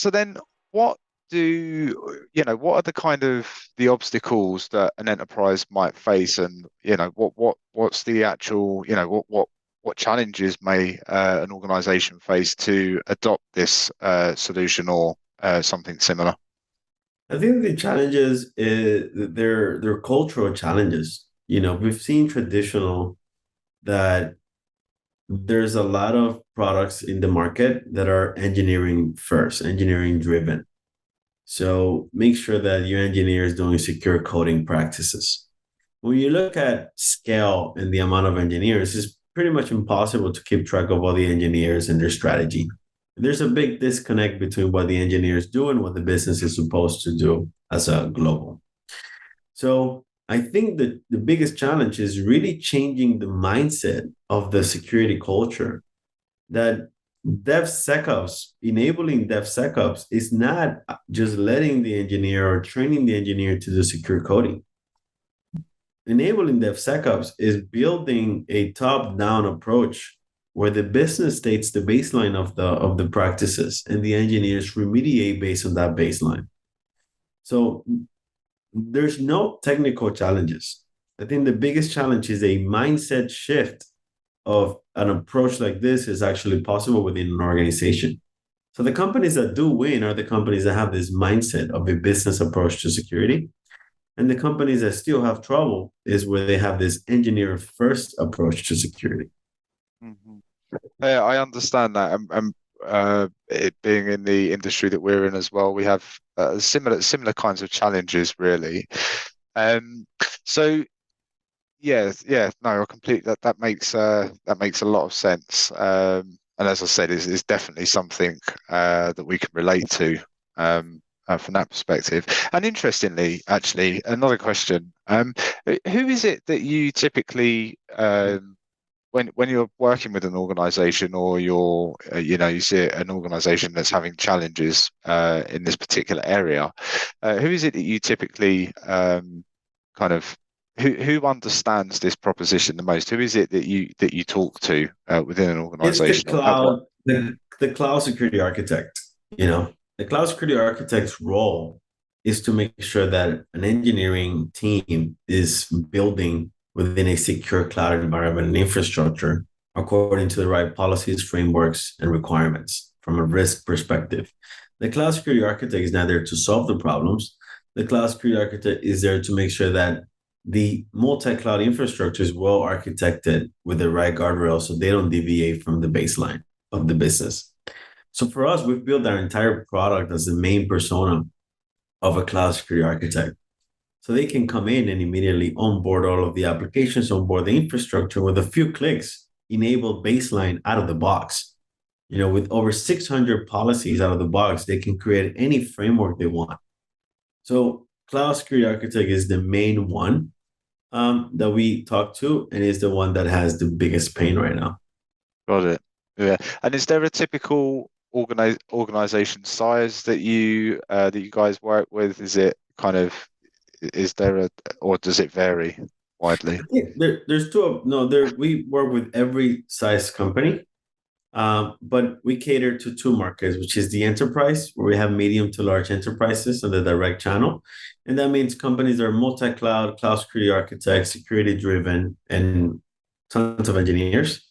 So then what what are the kind of the obstacles that an enterprise might face, and what's the actual, what challenges may an organization face to adopt this solution or something similar? I think the challenges is they're cultural challenges. We've seen traditional that there's a lot of products in the market that are engineering first, engineering driven. So make sure that your engineer is doing secure coding practices. When you look at scale and the amount of engineers, it's pretty much impossible to keep track of all the engineers and their strategy. There's a big disconnect between what the engineers do and what the business is supposed to do as a global. So I think that the biggest challenge is really changing the mindset of the security culture that DevSecOps, enabling DevSecOps is not just letting the engineer or training the engineer to do secure coding. Enabling DevSecOps is building a top-down approach where the business states the baseline of the practices and the engineers remediate based on that baseline. So there's no technical challenges. I think the biggest challenge is a mindset shift of an approach like this is actually possible within an organization. So the companies that do win are the companies that have this mindset of a business approach to security. And the companies that still have trouble is where they have this engineer first approach to security. Mhm. Yeah, I understand that. It being in the industry that we're in as well, we have similar kinds of challenges, really. Um, so no, I complete that. That makes a lot of sense. And as I said, is definitely something that we can relate to from that perspective. And interestingly, actually, another question: who is it that you typically when you're working with an organization, or you see an organization that's having challenges in this particular area, who is it that you typically kind of who understands this proposition the most? Who is it that you talk to within an It's the organization, or at what? cloud, the cloud security architect. The cloud security architect's role is to make sure that an engineering team is building within a secure cloud environment and infrastructure according to the right policies, frameworks, and requirements from a risk perspective. The cloud security architect is not there to solve the problems. The cloud security architect is there to make sure that the multi-cloud infrastructure is well architected with the right guardrails so they don't deviate from the baseline of the business. So for us, we've built our entire product as the main persona of a cloud security architect. So they can come in and immediately onboard all of the applications, onboard the infrastructure with a few clicks, enable baseline out of the box. With over 600 policies out of the box, they can create any framework they want. So cloud security architect is the main one that we talk to, and is the one that has the biggest pain right now. Got it. Yeah. And is there a typical organization size that you guys work with? Is it kind of is there a or does it vary widely? I think there's two of no there we work with every size company, but we cater to two markets, which is the enterprise, where we have medium to large enterprises on the direct channel. And that means companies that are multi-cloud, cloud security architects, security driven, and tons of engineers.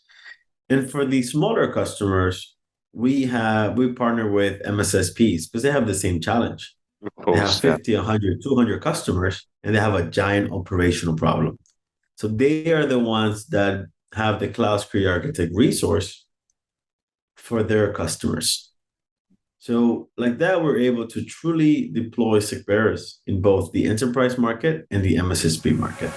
And for the smaller customers, we partner with MSSPs because they have the same challenge. Of They have course, yeah. 50, 100, 200 customers, and they have a giant operational problem. So they are the ones that have the cloud security architect resource for their customers. So like that, we're able to truly deploy Secberus in both the enterprise market and the MSSP market.